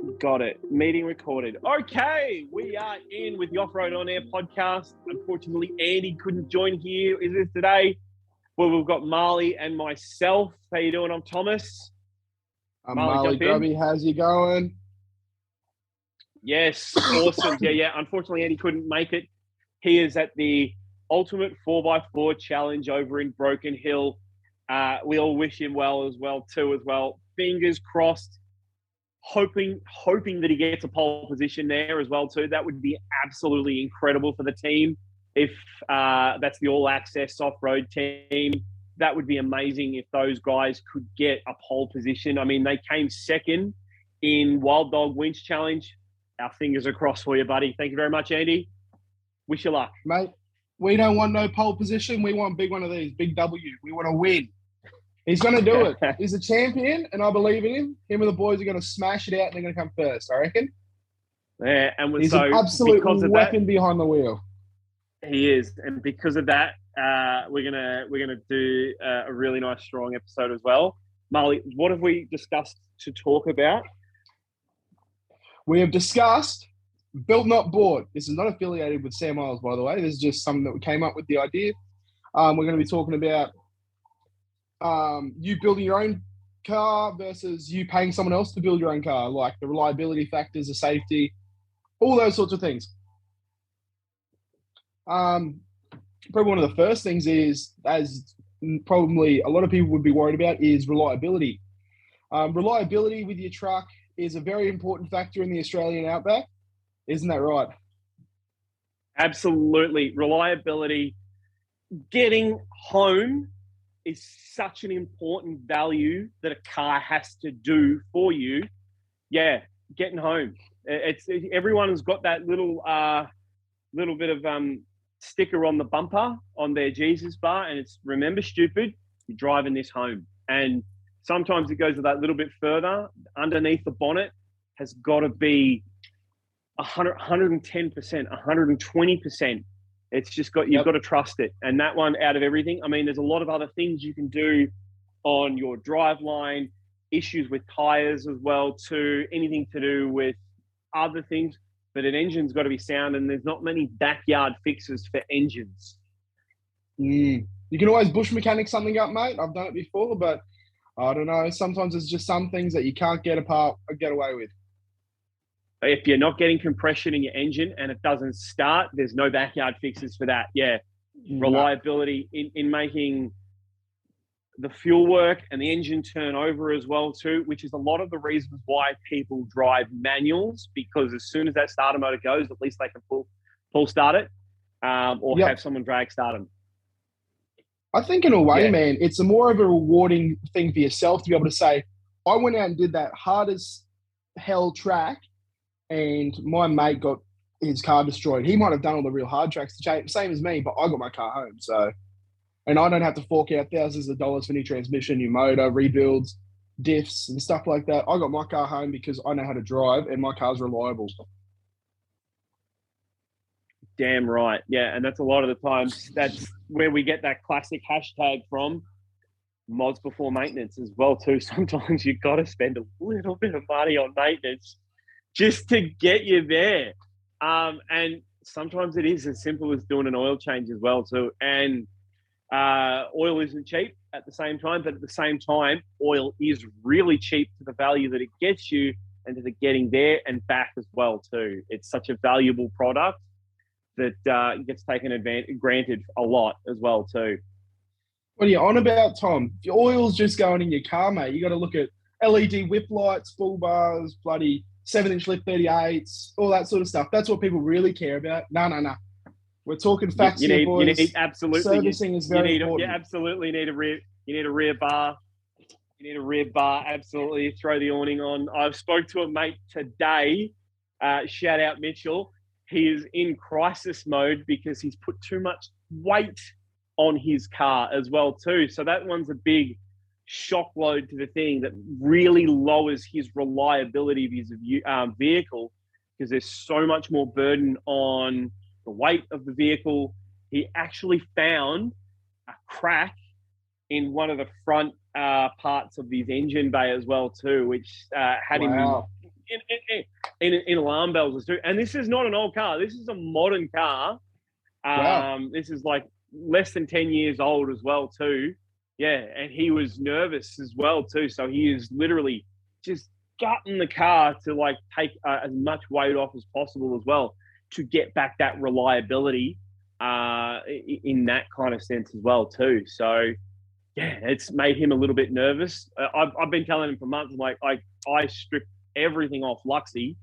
Got it. Meeting recorded. Okay, we are in with the Offroad On Air podcast. Unfortunately, Andy couldn't join here. Is this today? Well, we've got Marley and myself. How you doing? I'm Thomas. I'm Marley Grubby. How's you going? Yes, awesome. Yeah. Unfortunately, Andy couldn't make it. He is at the Ultimate 4x4 Challenge over in Broken Hill. We all wish him well. Fingers crossed. Hoping that he gets a pole position there as well too. That would be absolutely incredible for the team. If that's the All Access Offroad team, that would be amazing if those guys could get a pole position. I mean, they came second in Wild Dog Winch Challenge. Our fingers are crossed for you, buddy. Thank you very much, Andy. Wish you luck. Mate, we don't want no pole position. We want big one of these, big W. We want to win. He's going to do it. He's a champion, and I believe in him. Him and the boys are going to smash it out, and they're going to come first, I reckon. Yeah, and he's an absolute weapon behind the wheel. He is, and because of that, we're gonna do a really nice, strong episode as well. Marley, what have we discussed to talk about? We have discussed Built Not Bought. This is not affiliated with Sam Isles, by the way. This is just something that we came up with the idea. We're going to be talking about you building your own car versus you paying someone else to build your own car, like the reliability factors, the safety, all those sorts of things. Probably one of the first things is, as probably a lot of people would be worried about, is reliability. Reliability with your truck is a very important factor in the Australian outback. Isn't that right? Absolutely. Reliability. Getting home is such an important value that a car has to do for you. Yeah, getting home. Everyone has got that little bit of sticker on the bumper on their Jesus bar, and it's remember, stupid, you're driving this home. And sometimes it goes a little bit further. Underneath the bonnet has got to be 110%, 120%. It's just you've got to trust it. And that one, out of everything, I mean, there's a lot of other things you can do on your driveline, issues with tires as well too, anything to do with other things. But an engine's got to be sound, and there's not many backyard fixes for engines. You can always bush mechanic something up, mate. I've done it before, but I don't know. Sometimes there's just some things that you can't get away with. If you're not getting compression in your engine and it doesn't start, there's no backyard fixes for that. Yeah. Reliability in making the fuel work and the engine turn over as well too, which is a lot of the reasons why people drive manuals, because as soon as that starter motor goes, at least they can pull start it or have someone drag start them. I think in a way, man, it's more of a rewarding thing for yourself to be able to say, I went out and did that hard as hell track, and my mate got his car destroyed. He might have done all the real hard tracks, same as me, but I got my car home. So, and I don't have to fork out thousands of dollars for new transmission, new motor, rebuilds, diffs, and stuff like that. I got my car home because I know how to drive, and my car's reliable. Damn right. Yeah, and that's a lot of the times, that's where we get that classic hashtag from, mods before maintenance as well too. Sometimes you've got to spend a little bit of money on maintenance just to get you there. And sometimes it is as simple as doing an oil change as well too. And oil isn't cheap at the same time, but at the same time, oil is really cheap to the value that it gets you and to the getting there and back as well too. It's such a valuable product that gets taken granted a lot as well too. What are you on about, Tom? If your oil's just going in your car, mate, you got to look at LED whip lights, bull bars, bloody 7-inch lip 38s, all that sort of stuff. That's what people really care about. No. We're talking facts here, boys. You need absolutely servicing is very important. You absolutely need a rear bar. You need a rear bar. Absolutely, throw the awning on. I've spoke to a mate today. Shout out Mitchell. He is in crisis mode because he's put too much weight on his car as well too. So that one's a big shock load to the thing that really lowers his reliability of his vehicle, because there's so much more burden on the weight of the vehicle. He actually found a crack in one of the front parts of his engine bay as well too, which had him in alarm bells too. And this is not an old car. This is a modern car. Wow. This is like less than 10 years old as well too. Yeah, and he was nervous as well too. So he is literally just gutting the car to like take as much weight off as possible as well to get back that reliability in that kind of sense as well too. So yeah, it's made him a little bit nervous. I've been telling him for months, like I stripped everything off Luxy.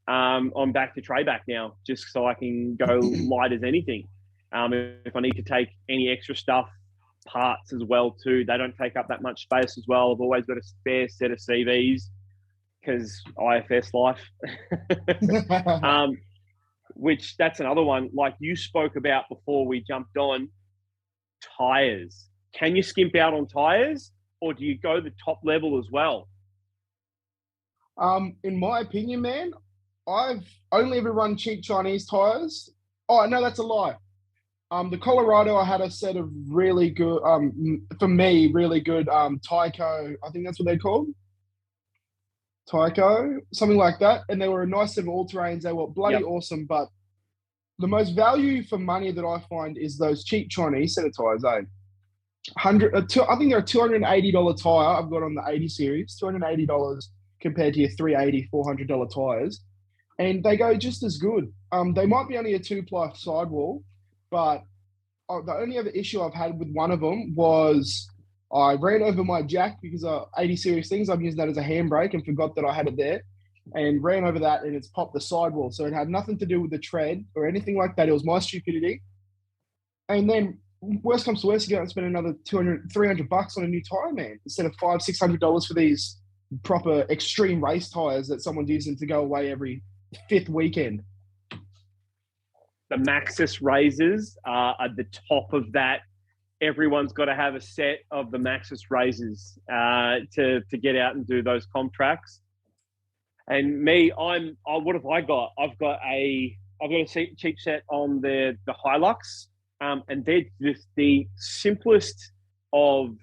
I'm back to tray back now, just so I can go light as anything. If I need to take any extra stuff, parts as well too, they don't take up that much space as well. I've always got a spare set of CVs because IFS life. Which that's another one. Like you spoke about before we jumped on, tires. Can you skimp out on tires, or do you go the top level as well? In my opinion, man, I've only ever run cheap Chinese tires. Oh, no, that's a lie. The Colorado, I had a set of really good, for me, really good Tyco. I think that's what they're called. Tyco, something like that. And they were a nice set of all-terrains. They were bloody awesome. But the most value for money that I find is those cheap Chinese set of tires, eh? I think they're a $280 tire I've got on the 80 series, $280 compared to your $380, $400 tires. And they go just as good. They might be only a 2-ply sidewall, but the only other issue I've had with one of them was I ran over my jack because 80 series things, I'm using that as a handbrake and forgot that I had it there and ran over that and it's popped the sidewall. So it had nothing to do with the tread or anything like that. It was my stupidity. And then worst comes to worst, you go and spend another $300 on a new tire, man, instead of $500-$600 for these proper extreme race tires that someone's using to go away every 5th weekend. The Maxxis razors are at the top of that. Everyone's got to have a set of the Maxxis razors to get out and do those comp tracks. And me, what have I got? I've got a cheap set on the Hilux, and they're just the simplest of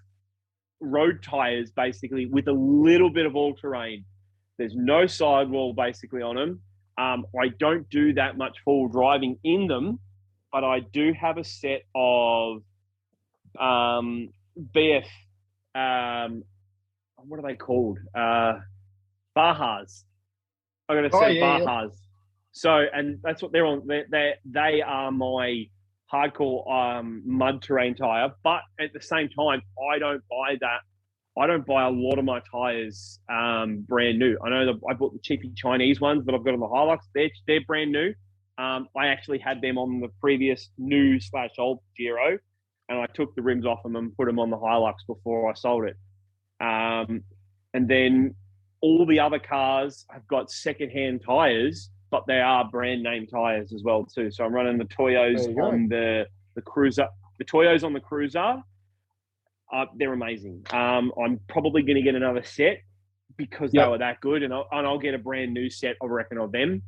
road tires, basically, with a little bit of all-terrain. There's no sidewall, basically, on them. I don't do that much full driving in them, but I do have a set of BF, what are they called? Bahas. I got to say Bahas. Yeah. So, and that's what they're on. They are my hardcore mud terrain tire, but at the same time, I don't buy a lot of my tires brand new. I know I bought the cheapy Chinese ones that I've got on the Hilux. They're brand new. I actually had them on the previous new/old Giro, and I took the rims off them and put them on the Hilux before I sold it. And then all the other cars have got secondhand tires, but they are brand name tires as well too. So I'm running the Toyos on the Cruiser. The Toyos on the Cruiser, they're amazing. I'm probably going to get another set because they were that good, and I'll get a brand new set, I reckon, of them.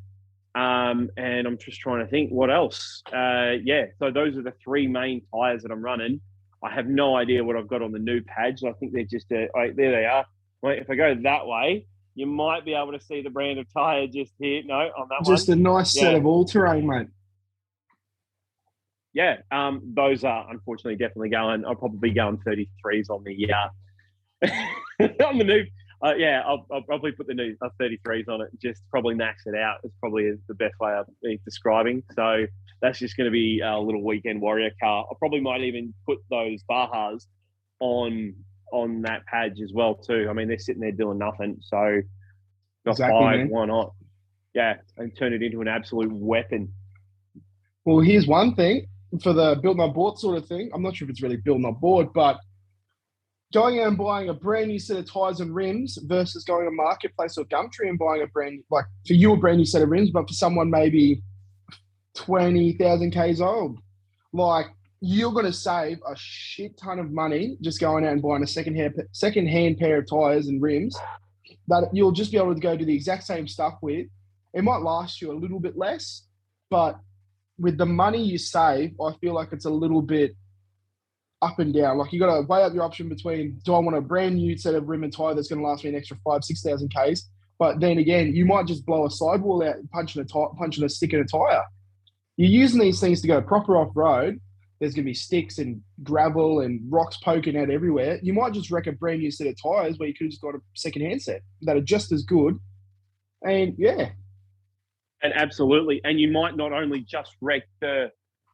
And I'm just trying to think what else. So those are the 3 main tires that I'm running. I have no idea what I've got on the new pads. I think they're just there they are. Wait, if I go that way, you might be able to see the brand of tire just here. No, on that one. Just a nice set of all-terrain, mate. Yeah, those are unfortunately definitely going. I'll probably be going 33s on the on the new. I'll probably put the new 33s on it. Just probably max it out. It's probably the best way of describing. So that's just going to be a little weekend warrior car. I probably might even put those Bahas on that pad as well too. I mean, they're sitting there doing nothing. So got exactly, 5, man. Why not? Yeah, and turn it into an absolute weapon. Well, here's one thing for the build not bought sort of thing. I'm not sure if it's really build not bought, but going out and buying a brand new set of tires and rims versus going to Marketplace or Gumtree and buying a brand new set of rims, but for someone maybe 20,000 Ks old, like you're going to save a shit ton of money just going out and buying a second-hand pair of tires and rims that you'll just be able to go do the exact same stuff with. It might last you a little bit less, but with the money you save, I feel like it's a little bit up and down. Like you got to weigh up your option between, do I want a brand new set of rim and tire that's going to last me an extra 5,000-6,000 Ks, But then again, you might just blow a sidewall out, punching a stick in a tire. You're using these things to go proper off road. There's going to be sticks and gravel and rocks poking out everywhere. You might just wreck a brand new set of tires where you could have just got a second-hand set that are just as good. And yeah. And absolutely. And you might not only just wreck the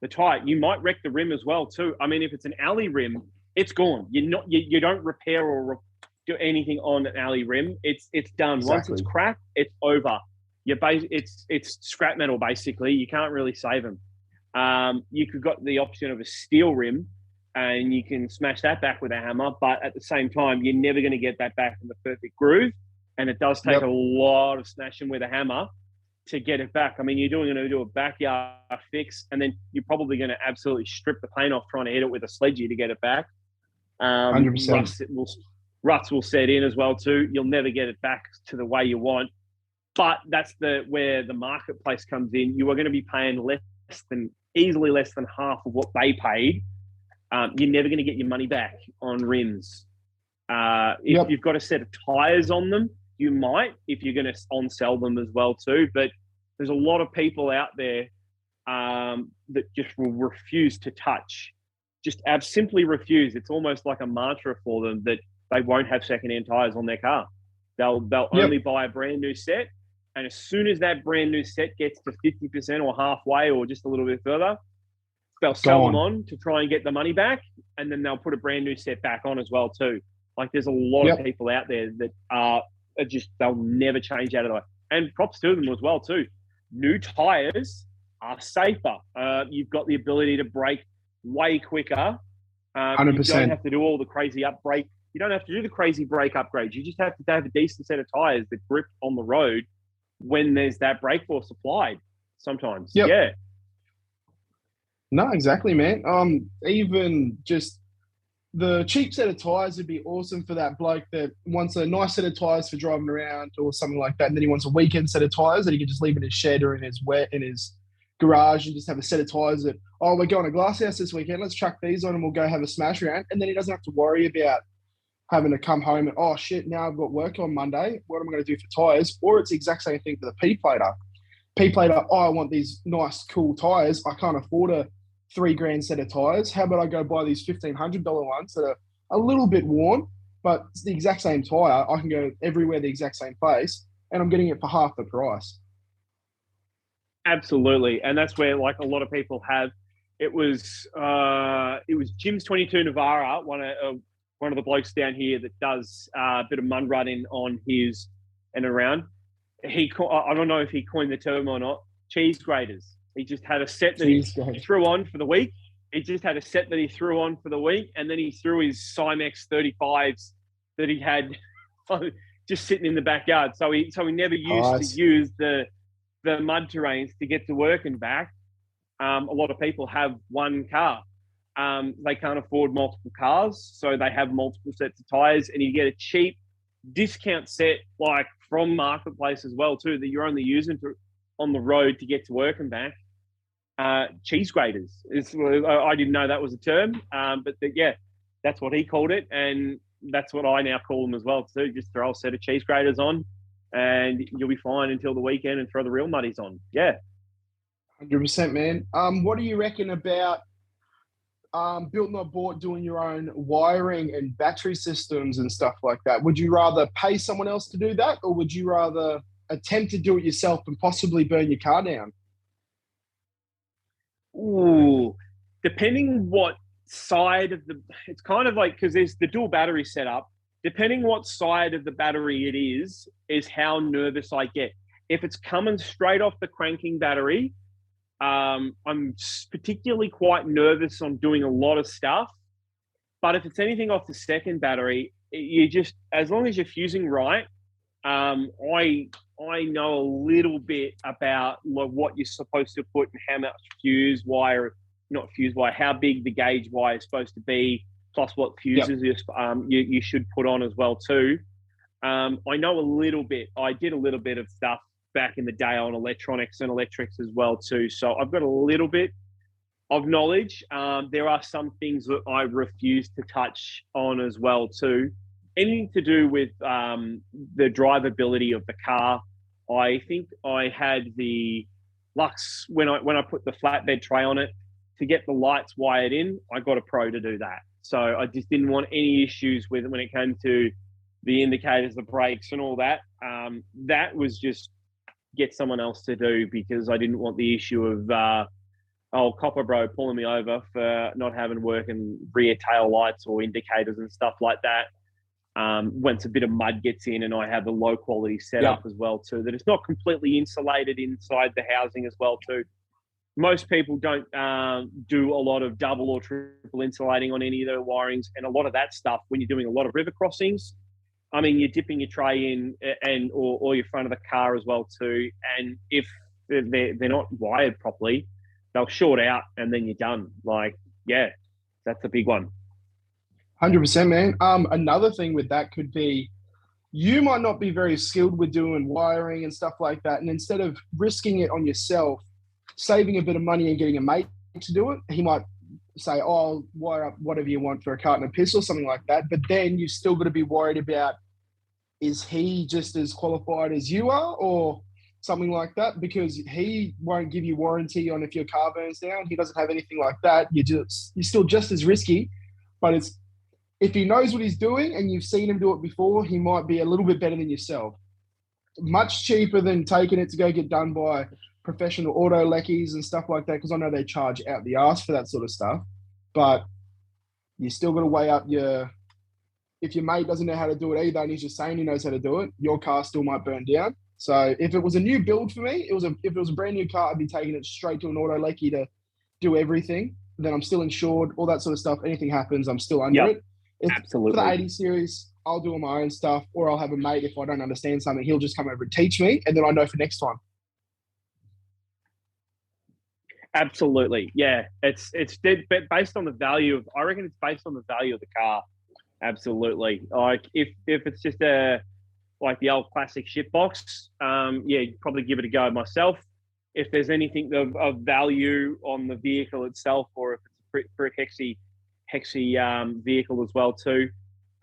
tire, you might wreck the rim as well too. I mean, if it's an alley rim, it's gone. You don't repair or do anything on an alley rim. It's done. Exactly. Once it's cracked, it's over. It's scrap metal basically. You can't really save them. You could got the option of a steel rim, and you can smash that back with a hammer. But at the same time, you're never going to get that back in the perfect groove, and it does take a lot of smashing with a hammer to get it back. I mean, you're going to do a backyard fix, and then you're probably going to absolutely strip the paint off trying to hit it with a sledgie to get it back. 100%. Ruts will set in as well too. You'll never get it back to the way you want. But that's where the marketplace comes in. You are going to be paying easily less than half of what they paid. You're never going to get your money back on rims. If you've got a set of tires on them, you might, if you're going to on-sell them as well too. But there's a lot of people out there that just will refuse to touch. Just simply refuse. It's almost like a mantra for them that they won't have second-hand tires on their car. They'll only buy a brand new set. And as soon as that brand new set gets to 50% or halfway or just a little bit further, they'll sell them on to try and get the money back. And then they'll put a brand new set back on as well too. Like there's a lot of people out there that are just, they'll never change out of that. And props to them as well too. New tires are safer. You've got the ability to brake way quicker. 100%. You don't have to do all the crazy brake. You don't have to do the crazy brake upgrades. You just have to have a decent set of tires that grip on the road when there's that brake force applied sometimes. Yeah. No, exactly, man. Even just the cheap set of tires would be awesome for that bloke that wants a nice set of tires for driving around or something like that. And then he wants a weekend set of tires that he can just leave in his shed or in his garage and just have a set of tires that, we're going to Glass House this weekend. Let's chuck these on and we'll go have a smash around. And then he doesn't have to worry about having to come home and, oh shit, now I've got work on Monday. What am I going to do for tires? Or it's the exact same thing for the P-plater. P-plater, I want these nice, cool tires. I can't afford a $3,000 set of tires. How about I go buy these $1,500 ones that are a little bit worn, but it's the exact same tire. I can go everywhere the exact same place, and I'm getting it for half the price. Absolutely, and that's where like a lot of people have. It was Jim's 22 Navara, one of the blokes down here that does a bit of mud running on his and around. I don't know if he coined the term or not. Cheese graters. He just had a set that he threw on for the week. And then he threw his Cymex 35s that he had just sitting in the backyard. So he never used to use the mud terrains to get to work and back. A lot of people have one car. They can't afford multiple cars, so they have multiple sets of tires, and you get a cheap discount set like from Marketplace as well too that you're only using on the road to get to work and back. Cheese graters. I didn't know that was a term, but that's what he called it, and that's what I now call them as well too. Just throw a set of cheese graters on, and you'll be fine until the weekend, and throw the real muddies on. Yeah, 100%, man. What do you reckon about built not bought, doing your own wiring and battery systems and stuff like that? Would you rather pay someone else to do that, or would you rather attempt to do it yourself and possibly burn your car down? Ooh, depending what side of it's kind of like, because there's the dual battery setup. Depending what side of the battery it is how nervous I get. If it's coming straight off the cranking battery, I'm particularly quite nervous on doing a lot of stuff. But if it's anything off the second battery, you just, as long as you're fusing right, I know a little bit about what you're supposed to put and how much how big the gauge wire is supposed to be, plus what fuses you should put on as well too. I know a little bit. I did a little bit of stuff back in the day on electronics and electrics as well too. So I've got a little bit of knowledge. There are some things that I refuse to touch on as well too. anything to do with the drivability of the car. I think I had the Lux when I put the flatbed tray on it to get the lights wired in. I got a pro to do that, so I just didn't want any issues with it when it came to the indicators, the brakes, and all that. That was just get someone else to do because I didn't want the issue of copper bro pulling me over for not having working rear tail lights or indicators and stuff like that. Once a bit of mud gets in and I have a low quality setup as well too, that it's not completely insulated inside the housing as well too. Most people don't do a lot of double or triple insulating on any of their wirings, and a lot of that stuff when you're doing a lot of river crossings, I mean, you're dipping your tray in or your front of the car as well too, and if they're not wired properly, they'll short out and then you're done. Like, yeah, that's a big one. 100%, man. Another thing with that could be you might not be very skilled with doing wiring and stuff like that. And instead of risking it on yourself, saving a bit of money and getting a mate to do it, he might say, oh, I'll wire up whatever you want for a carton of piss or something like that. But then you've still got to be worried about, is he just as qualified as you are or something like that? Because he won't give you warranty on if your car burns down. He doesn't have anything like that. You're still just as risky, but if he knows what he's doing and you've seen him do it before, he might be a little bit better than yourself. Much cheaper than taking it to go get done by professional auto leckies and stuff like that, because I know they charge out the arse for that sort of stuff. But you still got to weigh up if your mate doesn't know how to do it either and he's just saying he knows how to do it, your car still might burn down. So if it was a new build for me, if it was a brand new car, I'd be taking it straight to an auto leckie to do everything. Then I'm still insured, all that sort of stuff. Anything happens, I'm still under it. Absolutely. For the 80 series, I'll do all my own stuff, or I'll have a mate. If I don't understand something, he'll just come over and teach me, and then I know for next time. Absolutely, yeah. It's based on the value of. I reckon it's based on the value of the car. Absolutely. Like if it's just like the old classic shit box, you'd probably give it a go myself. If there's anything of value on the vehicle itself, or if it's a pretty hexy vehicle as well too,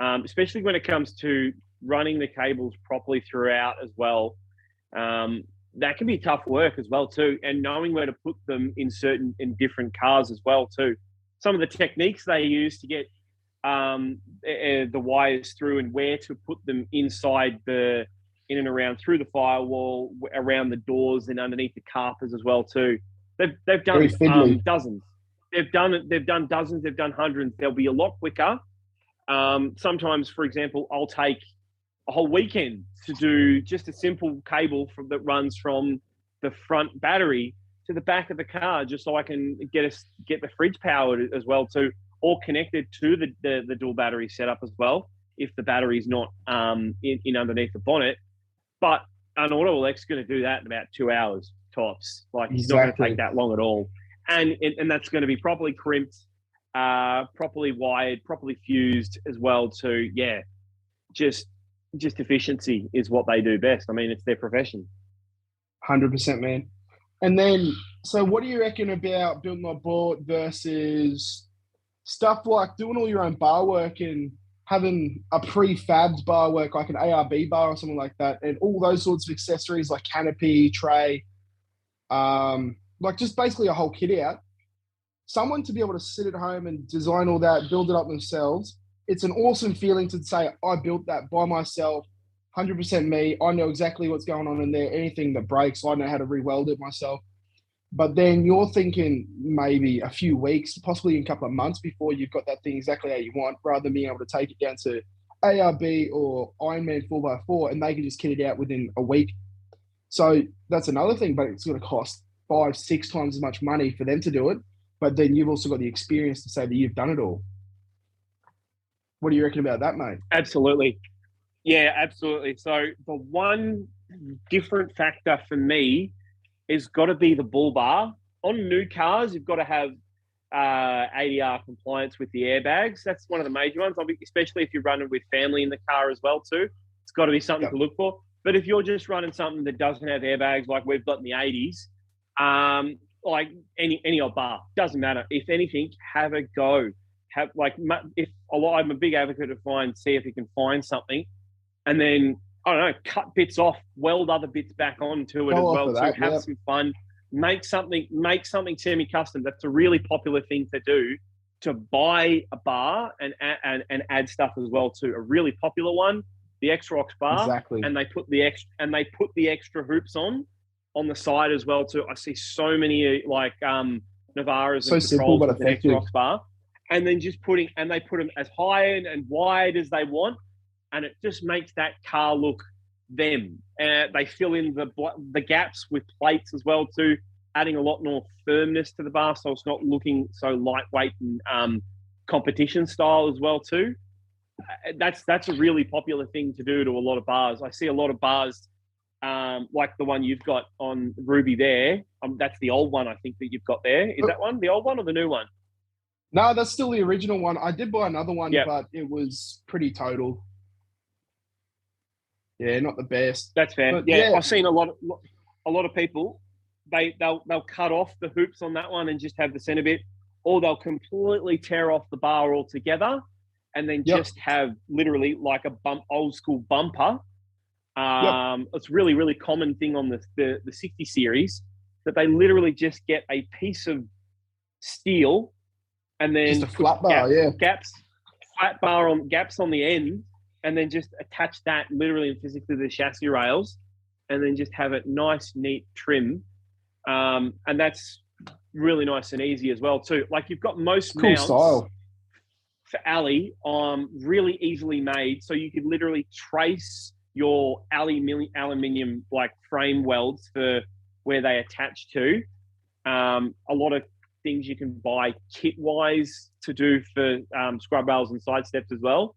especially when it comes to running the cables properly throughout as well, that can be tough work as well too, and knowing where to put them in different cars as well too. Some of the techniques they use to get the wires through and where to put them inside in and around through the firewall, around the doors and underneath the carpers as well too. They've done dozens. They've done dozens. They've done hundreds. They'll be a lot quicker. Sometimes, for example, I'll take a whole weekend to do just a simple cable that runs from the front battery to the back of the car, just so I can get the fridge powered as well too, or connected to the dual battery setup as well, if the battery's not in underneath the bonnet. But an auto elec's going to do that in about 2 hours tops. Like, it's not going to take that long at all. And that's going to be properly crimped, properly wired, properly fused as well too. Yeah, just efficiency is what they do best. I mean, it's their profession. 100%, man. And then, so what do you reckon about building on board versus stuff like doing all your own bar work and having a prefabbed bar work, like an ARB bar or something like that, and all those sorts of accessories like canopy, tray, like just basically a whole kit out. Someone to be able to sit at home and design all that, build it up themselves. It's an awesome feeling to say, I built that by myself, 100% me. I know exactly what's going on in there. Anything that breaks, I know how to re-weld it myself. But then you're thinking maybe a few weeks, possibly a couple of months before you've got that thing exactly how you want, rather than being able to take it down to ARB or Ironman 4x4 and they can just kit it out within a week. So that's another thing, but it's going to cost 5-6 times as much money for them to do it. But then you've also got the experience to say that you've done it all. What do you reckon about that, mate? Absolutely. Yeah, absolutely. So the one different factor for me is got to be the bull bar. On new cars, you've got to have ADR compliance with the airbags. That's one of the major ones, especially if you're running with family in the car as well too. It's got to be something to look for. But if you're just running something that doesn't have airbags like we've got in the 80s, like any old bar, doesn't matter. If anything, have a go. have like, if a lot, I'm a big advocate of see if you can find something, and then I don't know, cut bits off, weld other bits back onto it as well too. Have some fun, make something semi-custom. That's a really popular thing to do, to buy a bar and add stuff as well too. A really popular one, the X-Rocks bar, exactly. and they put the extra hoops on the side as well too. I see so many like Navaras and simple but with an X-Rocks bar, and then just they put them as high and wide as they want, and it just makes that car look them. And they fill in the gaps with plates as well too, adding a lot more firmness to the bar, so it's not looking so lightweight and competition style as well too. That's a really popular thing to do to a lot of bars. I see a lot of bars like the one you've got on Ruby there. That's the old one I think that you've got there. Is that one the old one or the new one? No, that's still the original one. I did buy another one, but it was pretty total. Yeah, not the best. That's fair. But yeah, I've seen a lot of people. They'll cut off the hoops on that one and just have the center bit, or they'll completely tear off the bar altogether, and then just have literally like a old school bumper. It's really, really common thing on the 60 series that they literally just get a piece of steel and then just a flat bar, flat bar on gaps on the end, and then just attach that literally and physically to the chassis rails, and then just have it nice, neat, trim. And that's really nice and easy as well too. Like you've got most mounts style for alley really easily made, so you could literally trace your aluminium like frame welds for where they attach to. A lot of things you can buy kit wise to do for scrub rails and side steps as well.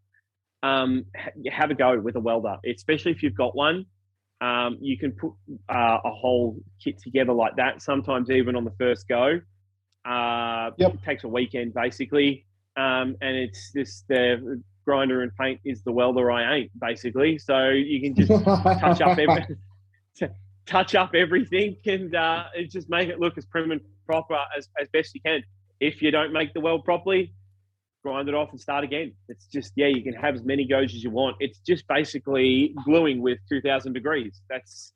Have a go with a welder, especially if you've got one. You can put a whole kit together like that, sometimes even on the first go. It takes a weekend basically, and it's just the grinder and paint is the welder I ain't, basically. So you can just touch up everything and just make it look as prim and proper as best you can. If you don't make the weld properly, grind it off and start again. It's just, you can have as many goes as you want. It's just basically gluing with 2000 degrees. That's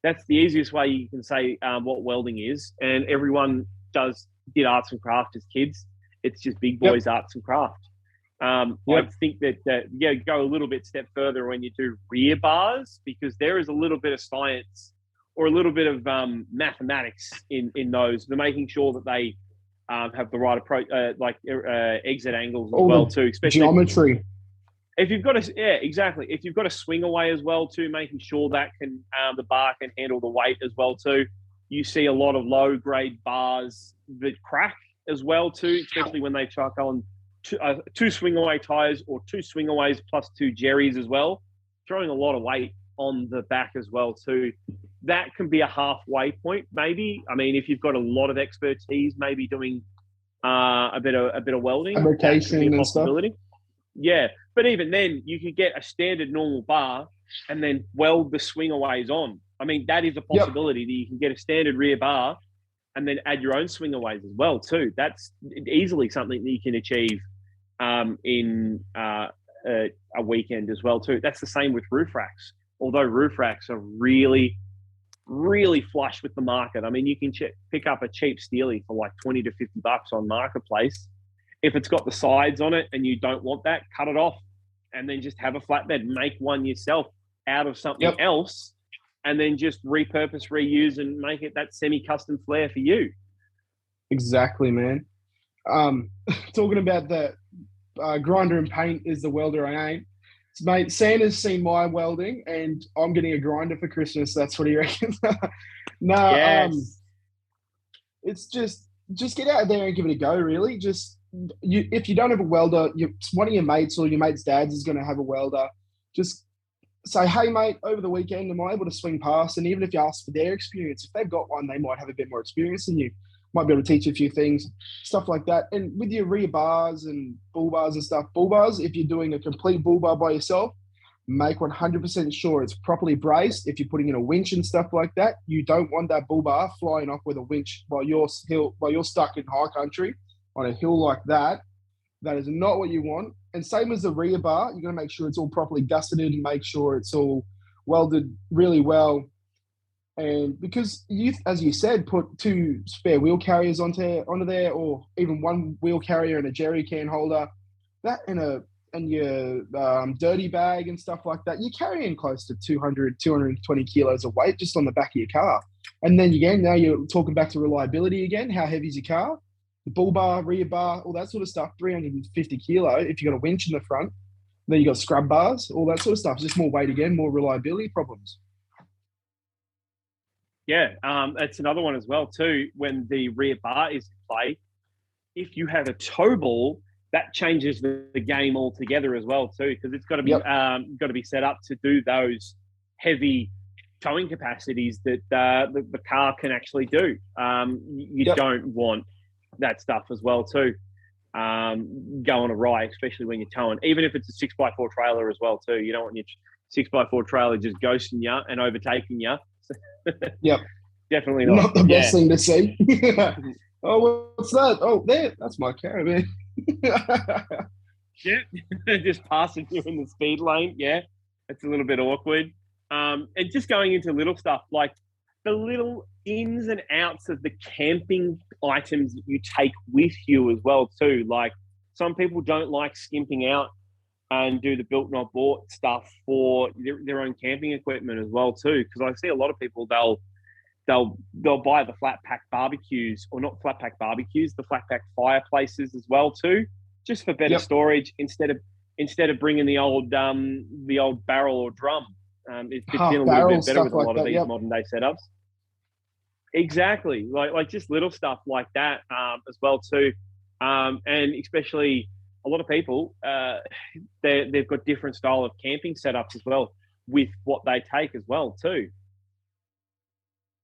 the easiest way you can say what welding is. And everyone did arts and craft as kids. It's just big boys arts and craft. I think that go a little bit step further when you do rear bars, because there is a little bit of science or a little bit of mathematics in those. They're making sure that they have the right approach, exit angles as well too, especially geometry. If you've got exactly. If you've got a swing away as well too, making sure that the bar can handle the weight as well too. You see a lot of low grade bars that crack as well too, especially when they chuck on two swing away tires or two swing aways plus two jerrys as well, throwing a lot of weight on the back as well too. That can be a halfway point, maybe. I mean, if you've got a lot of expertise, maybe doing a bit of welding, fabrication and stuff. Yeah, but even then, you could get a standard normal bar and then weld the swing aways on. I mean, that is a possibility that you can get a standard rear bar and then add your own swing aways as well too. That's easily something that you can achieve in a weekend as well too. That's the same with roof racks. Although roof racks are really, really flush with the market. I mean, you can pick up a cheap Steely for like $20 to $50 on Marketplace. If it's got the sides on it and you don't want that, cut it off and then just have a flatbed. Make one yourself out of something else, and then just repurpose, reuse, and make it that semi-custom flare for you. Exactly, man. Talking about the grinder and paint is the welder I ain't. Mate, Santa's seen my welding, and I'm getting a grinder for Christmas. That's what he reckons. It's just get out there and give it a go. Really, if you don't have a welder, one of your mates or your mate's dad's is going to have a welder. Just say, hey, mate, over the weekend, am I able to swing past? And even if you ask for their experience, if they've got one, they might have a bit more experience than you. Might be able to teach you a few things, stuff like that. And with your rear bars and bull bars and stuff, bull bars, if you're doing a complete bull bar by yourself, make 100% sure it's properly braced. If you're putting in a winch and stuff like that, you don't want that bull bar flying off with a winch while you're stuck in high country on a hill like that. That is not what you want. And same as the rear bar, you're going to make sure it's all properly gusseted and make sure it's all welded really well. And because you, as you said, put 2 spare wheel carriers onto there, or even 1 wheel carrier and a jerry can holder, that and your dirty bag and stuff like that, you're carrying close to 200, 220 kilos of weight just on the back of your car. And then again, now you're talking back to reliability again. How heavy is your car? The bull bar, rear bar, all that sort of stuff, 350 kilo. If you've got a winch in the front, then you got scrub bars, all that sort of stuff. Just more weight again, more reliability problems. Yeah, it's another one as well too. When the rear bar is in play, if you have a tow ball, that changes the game altogether as well too, because it's got to be set up to do those heavy towing capacities that the car can actually do. You don't want that stuff as well too. Going awry, especially when you're towing, even if it's a 6x4 trailer as well too. You don't want your 6x4 trailer just ghosting you and overtaking you. Yep. Definitely not. Not the best thing to see. Oh, what's that? Oh, that's my caravan. Yeah, just passing you in the speed lane. Yeah, it's a little bit awkward. And just going into little stuff like the little ins and outs of the camping items that you take with you as well too. Like some people don't like skimping out and do the built not bought stuff for their own camping equipment as well too. Because I see a lot of people they'll buy the flat pack barbecues, or not flat pack barbecues, the flat pack fireplaces as well too, just for better storage instead of bringing the old barrel or drum. It fits in a little bit better with a lot of these modern day setups. Exactly, like just little stuff like that as well too, and especially a lot of people they've got different style of camping setups as well with what they take as well too.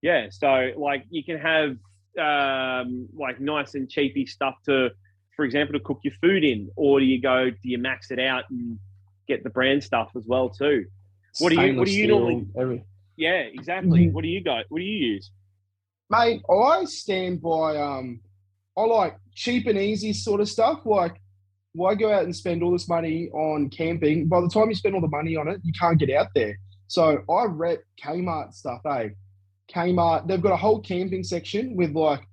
Yeah, so like you can have like nice and cheapy stuff for example, to cook your food in, or do you max it out and get the brand stuff as well too? What do you normally? Yeah, exactly. Mm-hmm. What do you use? Mate, I stand by I like cheap and easy sort of stuff. Like, why go out and spend all this money on camping? By the time you spend all the money on it, you can't get out there. So I rep Kmart stuff, eh? Kmart, they've got a whole camping section with like,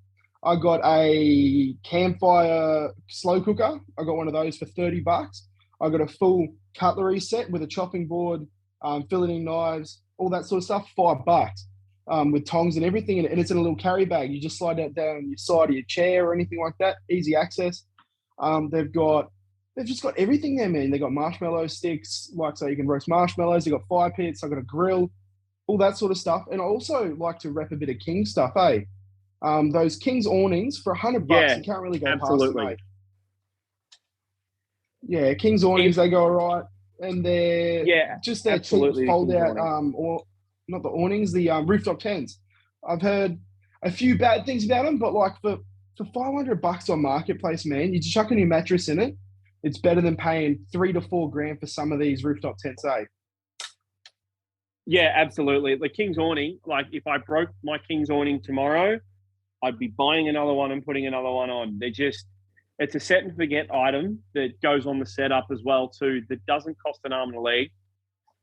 I got a campfire slow cooker. I got one of those for $30. I got a full cutlery set with a chopping board, filleting knives, all that sort of stuff, $5. With tongs and everything in it. And it's in a little carry bag. You just slide that down your side of your chair or anything like that. Easy access. They've just got everything there, man. They got marshmallow sticks, like so you can roast marshmallows. They got fire pits. I got a grill, all that sort of stuff. And I also like to rep a bit of King stuff, eh? Those King's awnings for $100, you can't really go past them, mate. Yeah, King's awnings, they go all right. And they're just their cheap fold out, or not the awnings, the rooftop tents. I've heard a few bad things about them, but like for $500 on Marketplace, man, you just chuck a new mattress in it. It's better than paying $3 to $4 grand for some of these rooftop tents, eh? Yeah, absolutely. The King's awning, like if I broke my King's awning tomorrow, I'd be buying another one and putting another one on. It's a set and forget item that goes on the setup as well too, that doesn't cost an arm and a leg.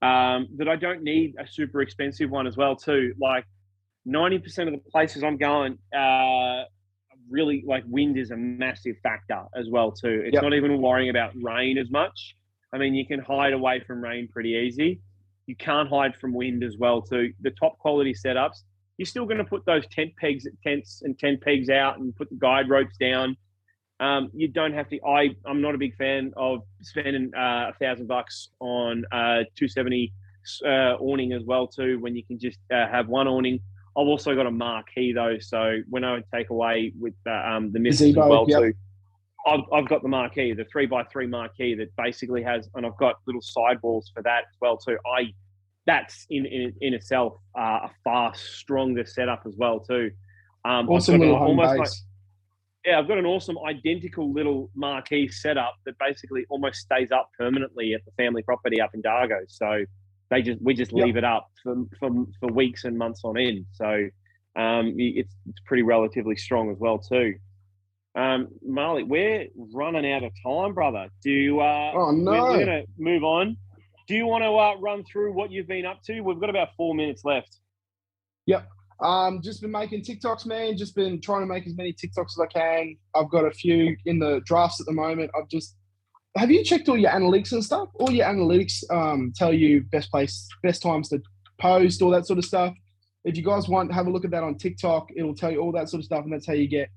That I don't need a super expensive one as well too. Like 90% of the places I'm going, really like wind is a massive factor as well too. It's not even worrying about rain as much. I mean, you can hide away from rain pretty easy. You can't hide from wind as well too. The top quality setups, you're still going to put those tents and tent pegs out and put the guide ropes down. You don't have to. I'm not a big fan of spending $1,000 on 270 awning as well too, when you can just have one awning. I've also got a marquee though, so when I take away with the missus as well too, I've got the marquee, the 3x3 marquee that basically has, and I've got little sidewalls for that as well too. That's in itself a far stronger setup as well too. Awesome little home base. I've got an awesome identical little marquee setup that basically almost stays up permanently at the family property up in Dargo. So we just leave it up for weeks and months on end. So it's pretty relatively strong as well too. Marley, we're running out of time, brother. Do you, Oh, we're no. going to move on. Do you want to run through what you've been up to? We've got about 4 minutes left. Yep. Just been making TikToks, man. Just been trying to make as many TikToks as I can. I've got a few in the drafts at the moment. Have you checked all your analytics and stuff? All your analytics tell you best times to post, all that sort of stuff. If you guys want, have a look at that on TikTok. It'll tell you all that sort of stuff, and that's how you get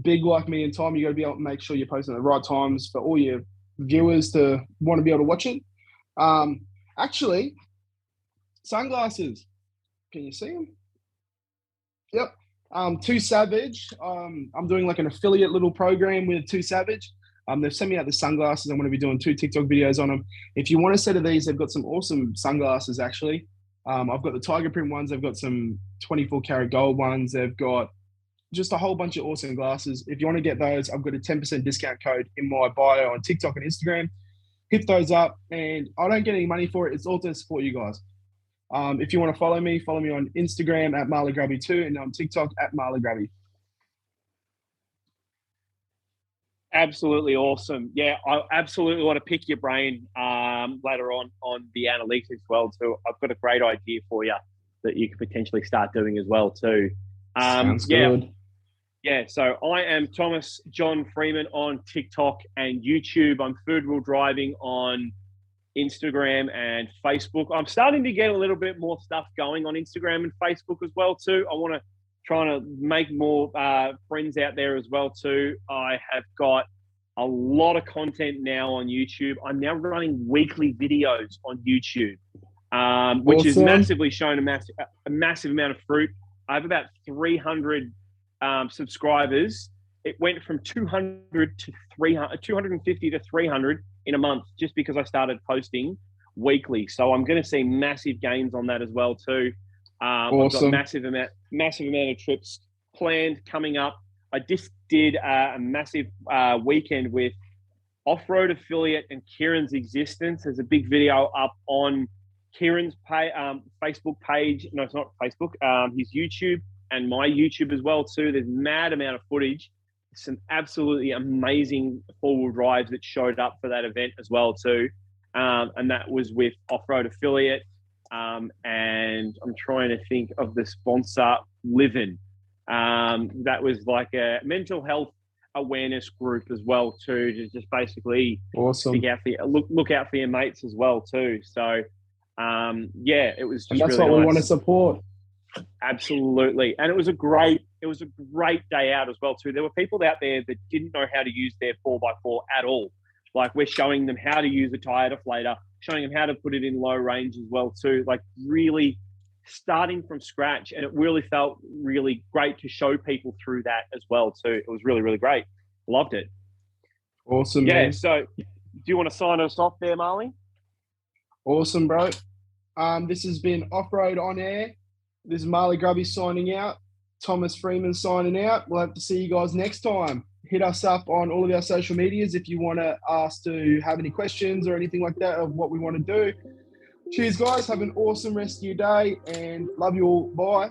big like me in time. You got to be able to make sure you're posting at the right times for all your viewers to want to be able to watch it. Actually, sunglasses. Can you see them? Yep. Too Savage. I'm doing like an affiliate little program with Too Savage. They've sent me out the sunglasses. I'm going to be doing 2 TikTok videos on them. If you want a set of these, they've got some awesome sunglasses, actually. I've got the tiger print ones. They've got some 24 karat gold ones. They've got just a whole bunch of awesome glasses. If you want to get those, I've got a 10% discount code in my bio on TikTok and Instagram. Hit those up, and I don't get any money for it. It's all to support you guys. If you want to follow me on Instagram at MarleyGrubby2 and on TikTok at MarleyGrubby. Absolutely awesome. Yeah, I absolutely want to pick your brain later on the analytics as well too. I've got a great idea for you that you could potentially start doing as well too. Sounds good. Yeah, so I am Thomas John Freeman on TikTok and YouTube. I'm Food Wheel Driving on Instagram and Facebook. I'm starting to get a little bit more stuff going on Instagram and Facebook as well too. I want to try to make more friends out there as well too. I have got a lot of content now on YouTube. I'm now running weekly videos on YouTube, which is massively shown a massive amount of fruit. I have about 300 subscribers. It went from 200 to 300, 250 to 300 in a month just because I started posting weekly. So I'm going to see massive gains on that as well too. Awesome. I've got massive amount of trips planned coming up. I just did a massive weekend with Offroad affiliate and Kieran's Existence. There's a big video up on Kieran's Facebook page. No, it's not Facebook. His YouTube and my YouTube as well too. There's mad amount of footage. Some absolutely amazing 4-wheel drives that showed up for that event as well too. And that was with Offroad affiliate. And I'm trying to think of the sponsor, Livin. That was like a mental health awareness group as well too, to just basically awesome. Look out for your mates as well too. So yeah, it was just and that's really what nice. We want to support. Absolutely. And it was a great day out as well too. There were people out there that didn't know how to use their 4x4 at all. Like, we're showing them how to use a tire deflator, showing them how to put it in low range as well too. Like, really starting from scratch. And it really felt really great to show people through that as well too. It was really, really great. Loved it. Awesome, yeah, man. So do you want to sign us off there, Marley? Awesome, bro. This has been Offroad on Air. This is Marley Grubby signing out. Thomas Freeman signing out. We'll have to see you guys next time. Hit us up on all of our social medias if you want to ask to have any questions or anything like that of what we want to do. Cheers, guys. Have an awesome rest of your day and love you all. Bye.